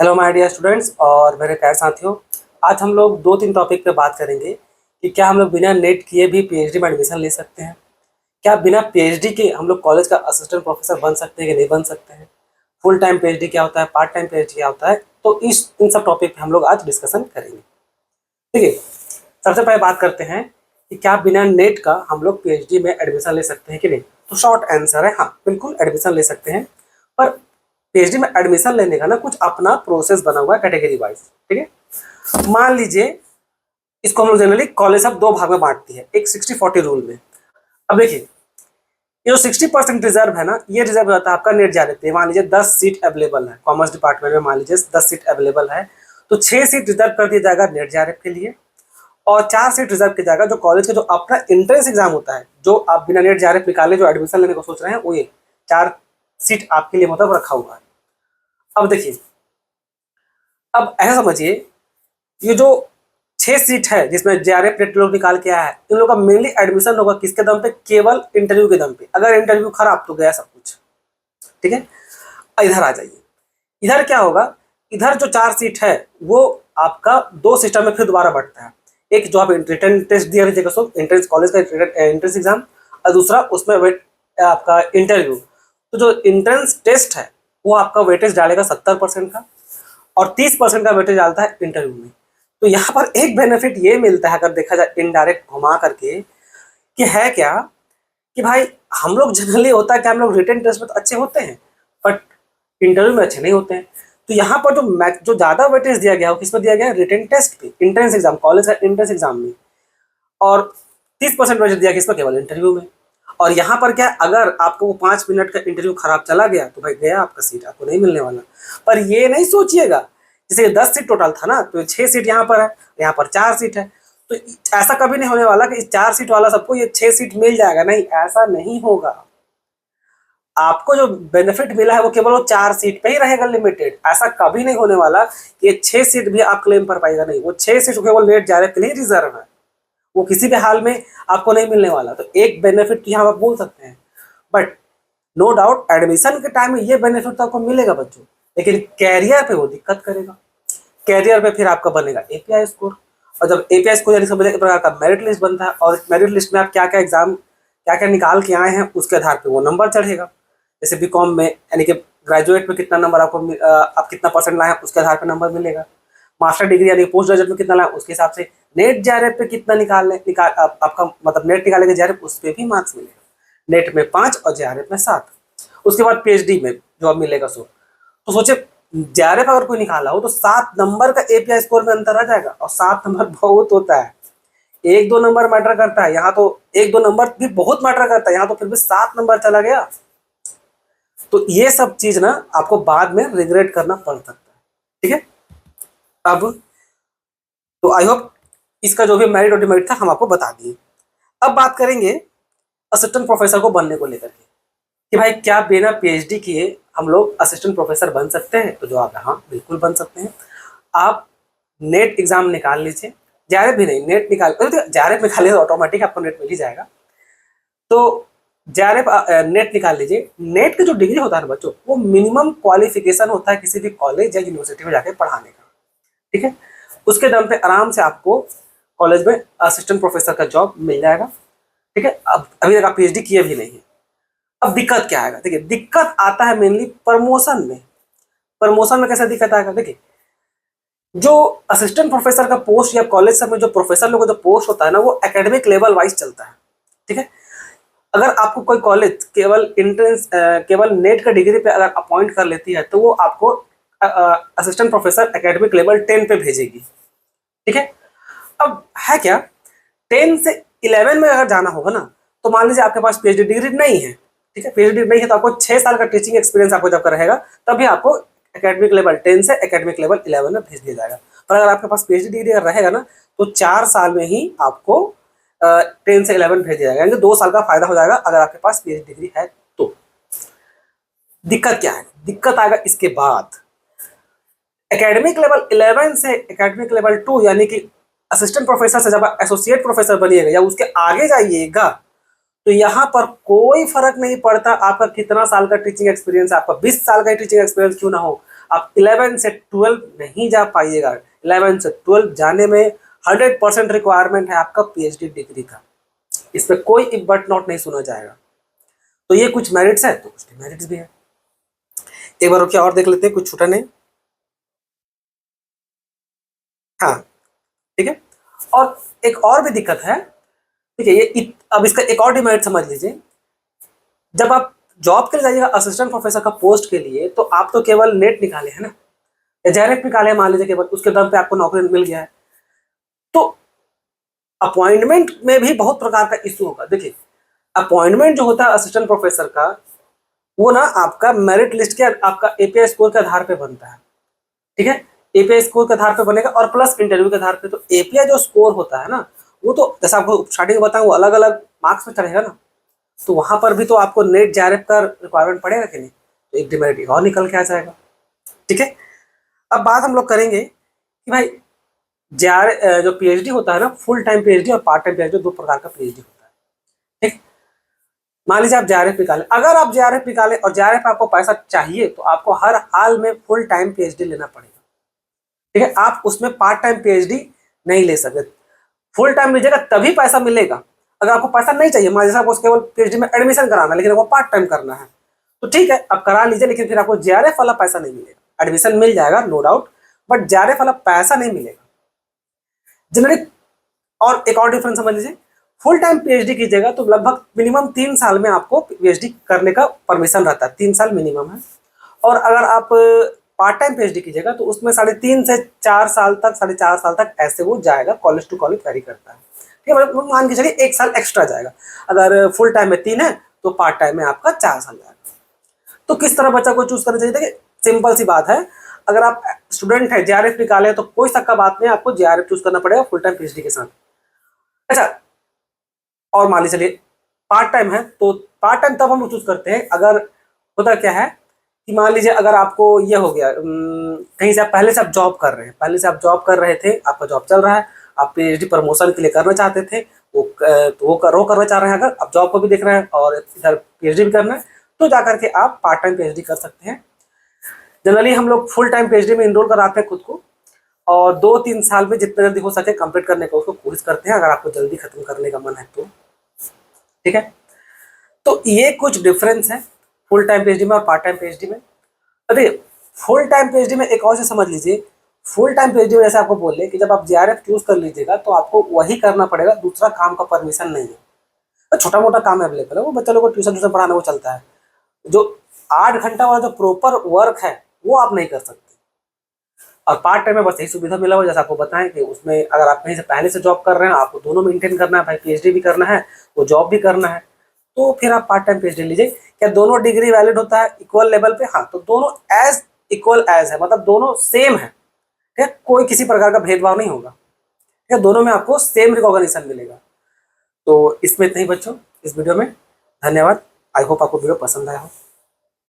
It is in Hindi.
हेलो माय डियर स्टूडेंट्स और मेरे प्यारे साथियों। आज हम लोग दो तीन टॉपिक पे बात करेंगे कि क्या हम लोग बिना नेट किए भी पीएचडी में एडमिशन ले सकते हैं। क्या बिना पीएचडी के हम लोग कॉलेज का असिस्टेंट प्रोफेसर बन सकते हैं कि नहीं बन सकते हैं। फुल टाइम पीएचडी क्या होता है, पार्ट टाइम पीएचडी क्या होता है, तो इन सब टॉपिक पे हम लोग आज डिस्कशन करेंगे। ठीक है, सबसे पहले बात करते हैं कि क्या बिना नेट का हम लोग पीएचडी में एडमिशन ले सकते हैं कि नहीं। तो शॉर्ट आंसर है हाँ, बिल्कुल एडमिशन ले सकते हैं। पर पीएचडी में एडमिशन लेने का ना कुछ अपना प्रोसेस बना हुआ है कैटेगरी वाइज। ठीक है, मान लीजिए इसको हम लोग जनरली कॉलेज सब दो भाग में बांटती है, एक 60-40 रूल में। अब देखिए, ये जो 60% रिजर्व है ना, ये रिजर्व रहता है आपका नेट जाने पे। मान लीजिए 10 सीट अवेलेबल है कॉमर्स डिपार्टमेंट में, मान लीजिए 10 सीट अवेलेबल है, तो 6 सीट रिजर्व कर दिया जाएगा नेट जाने के लिए और 4 सीट रिजर्व किया जाएगा जो कॉलेज का जो अपना एंट्रेंस एग्जाम होता है, जो आप बिना नेट जाने निकाले जो एडमिशन लेने को सोच रहे हैं, वो ये 4 सीट आपके लिए मतलब रखा हुआ है। अब देखिए, अब ऐसा समझिए, ये जो 6 सीट है जिसमें जेआरएफ नेट लोग निकाल के आया है, इन लोगों का मेनली एडमिशन होगा किसके दम पे, केवल इंटरव्यू के दम पे। अगर इंटरव्यू खराब तो गया सब कुछ। ठीक है, इधर आ जाइए। इधर क्या होगा, इधर जो 4 सीट है वो आपका दो सिस्टम में फिर दोबारा बढ़ता है। एक जो आप रिटर्न टेस्ट दिया लीजिएगा, सो एंट्रेंस कॉलेज का एंट्रेंस एग्जाम, और दूसरा उसमें आपका इंटरव्यू। तो जो एंट्रेंस टेस्ट है वो आपका वेटेज डालेगा 70% का और 30% का वेटेज डालता है इंटरव्यू में। तो यहाँ पर एक बेनिफिट ये मिलता है, अगर देखा जाए इनडायरेक्ट घुमा करके, कि है क्या कि भाई हम लोग जनरली होता है कि हम लोग रिटन टेस्ट में तो अच्छे होते हैं बट इंटरव्यू में अच्छे नहीं होते हैं। तो यहाँ पर जो ज़्यादा वेटेज दिया गया है किस पर दिया गया है, रिटन टेस्ट पे, एंट्रेंस एग्जाम, कॉलेज का एंट्रेंस एग्जाम में। और 30% वेटेज दिया किस पर, केवल इंटरव्यू में। और यहाँ पर क्या, अगर आपको वो 5 मिनट का इंटरव्यू खराब चला गया तो भाई गया आपका सीट, आपको नहीं मिलने वाला। पर ये नहीं सोचिएगा, जैसे 10 सीट टोटल था ना, तो 6 सीट यहाँ पर है, यहाँ पर 4 सीट है, तो ऐसा कभी नहीं होने वाला कि इस 4 सीट वाला सबको ये 6 सीट मिल जाएगा। नहीं, ऐसा नहीं होगा। आपको जो बेनिफिट मिला है वो केवल वो 4 सीट पे ही रहेगा लिमिटेड। ऐसा कभी नहीं होने वाला कि ये 6 सीट भी आप क्लेम कर पाएगा। नहीं, वो 6 सीट केवल नेट जा रहे के लिए रिजर्व है, वो किसी भी हाल में आपको नहीं मिलने वाला। तो एक बेनिफिट यहाँ आप बोल सकते हैं, बट नो डाउट एडमिशन के टाइम में ये बेनिफिट तो आपको मिलेगा बच्चों, लेकिन कैरियर पे वो दिक्कत करेगा। कैरियर पे फिर आपका बनेगा एपीआई स्कोर, और जब एपीआई स्कोर यानी एक प्रकार का मेरिट लिस्ट बनता है, और मेरिट लिस्ट में आप क्या क्या एग्जाम क्या क्या निकाल के आए हैं उसके आधार पर वो नंबर चढ़ेगा। जैसे बीकॉम में यानी कि ग्रेजुएट में कितना नंबर आपको आप कितना परसेंट लाए हैं उसके आधार पर नंबर मिलेगा। मास्टर डिग्री यानी पोस्ट ग्रेजुएट में कितना लाए उसके हिसाब से नेट जेआरएफ पे कितना आपका मतलब नेट निकालेंगे जेआरएफ, उस पर भी मार्क्स मिलेगा। नेट में 5 और जेआरएफ में 7। उसके बाद पीएचडी में जो अब मिलेगा तो सोचे जेआरएफ अगर कोई निकाला हो तो 7 नंबर का एपीआई स्कोर में अंतर आ जाएगा, और 7 नंबर बहुत होता है। 1-2 नंबर मैटर करता है, यहाँ तो 1-2 नंबर भी बहुत मैटर करता है, यहाँ तो फिर भी 7 नंबर चला गया। तो ये सब चीज ना आपको बाद में रिग्रेट करना पड़ सकता है। ठीक है, अब तो आई होप इसका जो भी मेरिट और डिमेरिट था हम आपको बता दिए। अब बात करेंगे असिस्टेंट प्रोफेसर को बनने को लेकर के, कि भाई क्या बिना पीएचडी किए हम लोग असिस्टेंट प्रोफेसर बन सकते हैं। तो जवाब है हाँ, बिल्कुल बन सकते हैं। आप नेट एग्जाम निकाल लीजिए, जेआरएफ भी नहीं, नेट निकाल, जेआरएफ निकालिए तो ऑटोमेटिक आपको नेट मिल ही जाएगा। तो जेआरएफ नेट निकाल लीजिए। नेट का जो डिग्री होता है ना बच्चों, वो मिनिमम क्वालिफिकेशन होता है किसी भी कॉलेज या यूनिवर्सिटी में जाके पढ़ाने का। ठीक है, उसके दम पे आराम से आपको कॉलेज में असिस्टेंट प्रोफेसर का जॉब मिल जाएगा। ठीक है, अब अभी तक आप पीएचडी किए भी नहीं है। अब दिक्कत क्या आएगा, देखिए दिक्कत आता है मेनली प्रमोशन में। प्रमोशन में कैसे दिक्कत आएगा, देखिए जो असिस्टेंट प्रोफेसर का पोस्ट या कॉलेज सब में जो प्रोफेसर लोगों का जो पोस्ट होता है ना, वो एकेडमिक लेवल वाइज चलता है। ठीक है, अगर आपको कोई कॉलेज केवल नेट का डिग्री पे अगर अपॉइंट कर लेती है तो वो आपको असिस्टेंट प्रोफेसर एकेडमिक लेवल 10 पे भेजेगी। ठीक है, अब है क्या, 10 से 11 में अगर जाना होगा ना, तो मान लीजिए आपके पास पीएचडी डिग्री नहीं है। ठीक है, पीएचडी नहीं है तो आपको 6 साल का टीचिंग एक्सपीरियंस आपको जब का रहेगा तभी आपको एकेडमिक लेवल 10 से एकेडमिक लेवल 11 में भेज दिया जाएगा। पर अगर आपके पास पीएचडी डिग्री अगर रहेगा ना, तो 4 साल में ही आपको 10 से 11 भेज दिया जाएगा, यानी 2 साल का फायदा हो जाएगा अगर आपके पास पीएचडी डिग्री है तो। दिक्कत क्या है, दिक्कत आएगा इसके बाद एकेडमिक लेवल 11 से एकेडमिक लेवल 2 यानी कि असिस्टेंट प्रोफेसर से जब एसोसिएट प्रोफेसर बनिएगा या उसके आगे जाइएगा, तो यहाँ पर कोई फर्क नहीं पड़ता आपका कितना साल का टीचिंग एक्सपीरियंस है। आपका 20 साल का टीचिंग एक्सपीरियंस क्यों ना हो, आप 11 से 12 नहीं जा पाइएगा, 11 से 12 जाने में 100% रिक्वायरमेंट है आपका पीएचडी डिग्री का, इसमें कोई इफ बट नॉट नहीं सुना जाएगा। तो ये कुछ मेरिट्स है, तो कुछ डिमेरिट्स भी है। एक बार क्या और देख लेते हैं, कुछ छूटा नहीं। हाँ ठीक है, और एक और भी दिक्कत है, ठीक है, अब इसका एक और डिमेरिट समझ लीजिए। जब आप जॉब के लिए जाइएगा असिस्टेंट प्रोफेसर का पोस्ट के लिए, तो आप तो केवल नेट निकाले है ना, या जेआरएफ निकाले, मान लीजिए केवल, उसके दम पे आपको नौकरी मिल गया है। तो अपॉइंटमेंट में भी बहुत प्रकार का इशू होगा। देखिए, अपॉइंटमेंट जो होता है असिस्टेंट प्रोफेसर का, वो ना आपका मेरिट लिस्ट के, आपका एपीआई स्कोर के आधार पे बनता है, ठीक है, एपीआई स्कोर के आधार पे बनेगा और प्लस इंटरव्यू के आधार पे। तो एपीआई जो स्कोर होता है ना, वो तो जैसा आपको स्टार्टिंग में बताऊं, वो अलग अलग मार्क्स में चढ़ेगा ना, तो वहां पर भी तो आपको नेट जेआरएफ का रिक्वायरमेंट पड़ेगा कि नहीं, तो एक डिमेरिट और निकल के आ जाएगा। ठीक है, अब बात हम लोग करेंगे कि भाई जो पीएचडी होता है ना, फुल टाइम पीएचडी और पार्ट टाइम पीएचडी, दो प्रकार का पीएचडी होता है। ठीक, मान लीजिए आप जेआरएफ निकालें, अगर आप जेआरएफ निकालें और जेआरएफ आपको पैसा चाहिए, तो आपको हर हाल में फुल टाइम पीएचडी लेना पड़ेगा। ठीक है, आप उसमें पार्ट टाइम पीएचडी नहीं ले सकते। फुल टाइम लीजिएगा तभी पैसा मिलेगा। अगर आपको पैसा नहीं चाहिए, मान लीजिए आपको केवल पीएचडी में एडमिशन कराना है, लेकिन आपको पार्ट टाइम करना है, तो ठीक है, आप करा लीजिए, लेकिन फिर आपको जेआरएफ वाला पैसा नहीं मिलेगा। एडमिशन मिल जाएगा नो डाउट, बट जेआरएफ वाला पैसा नहीं मिलेगा जनरली। और एक और डिफरेंस समझ लीजिए, फुल टाइम पीएचडी कीजिएगा तो लगभग मिनिमम 3 साल में आपको पीएचडी करने का परमिशन रहता है, 3 साल मिनिमम है। और अगर आप पार्ट टाइम पीएचडी कीजिएगा तो उसमें 3.5 से 4 साल तक, 4.5 साल तक ऐसे वो जाएगा, कॉलेज टू कॉलेज वैरी करता है। ठीक है, मतलब मान के चलिए 1 साल एक्स्ट्रा जाएगा। अगर फुल टाइम में 3 है तो पार्ट टाइम में आपका 4 साल जाएगा। तो किस तरह बच्चा को चूज करना चाहिए? देखिए, सिंपल सी बात है, अगर आप स्टूडेंट है, जेआरएफ निकाले, तो कोई शक का बात नहीं, आपको जेआरएफ चूज करना पड़ेगा फुल टाइम पीएचडी के साथ। अच्छा, और मान लीजिए चलिए पार्ट टाइम है, तो पार्ट टाइम तब हम चूज करते हैं अगर, होता क्या है कि मान लीजिए अगर आपको ये हो गया, कहीं से आप पहले से आप जॉब कर रहे हैं, पहले से आप जॉब कर रहे थे, आपका जॉब चल रहा है, आप पीएचडी प्रमोशन के लिए करना चाहते थे, वो तो वो करना चाह रहे हैं, अगर आप जॉब को भी देख रहे हैं और इधर पीएचडी भी करना है, तो जाकर के आप पार्ट टाइम पीएचडी कर सकते हैं। जनरली हम लोग फुल टाइम पीएचडी में इनरोल कराते हैं खुद को, और 2-3 साल में जितना जल्दी हो सके कंप्लीट करने का उसको कोशिश करते हैं, अगर आपको जल्दी खत्म करने का मन है तो। ठीक है, तो ये कुछ डिफरेंस है फुल टाइम पीएचडी में और पार्ट टाइम पीएचडी में। अरे फुल टाइम पीएचडी में एक और चीज समझ लीजिए, फुल टाइम पीएचडी में जैसे आपको बोले कि जब आप जेआरएफ चूज कर लीजिएगा तो आपको वही करना पड़ेगा, दूसरा काम का परमिशन नहीं है। तो छोटा मोटा काम अवेलेबल है, वो बच्चा लोग को ट्यूशन पढ़ाना वो चलता है, जो 8 घंटा वाला जो प्रॉपर वर्क है वो आप नहीं कर सकते। और पार्ट टाइम में बस यही सुविधा मिला हुआ, जैसे आपको बताएं कि उसमें अगर आप कहीं से पहले से जॉब कर रहे हैं, आपको दोनों मेंटेन करना है, भाई पीएचडी भी करना है, वो जॉब भी करना है, तो फिर आप पार्ट टाइम पीएचडी लीजिए। क्या दोनों डिग्री वैलिड होता है इक्वल लेवल पे? हाँ, तो दोनों एज इक्वल एज है, मतलब दोनों सेम है। ठीक है, कोई किसी प्रकार का भेदभाव नहीं होगा। ठीक है, दोनों में आपको सेम रिकॉग्निशन मिलेगा। तो इसमें इतना ही बच्चों, इस वीडियो में। धन्यवाद। आई होप आपको वीडियो पसंद आया हो।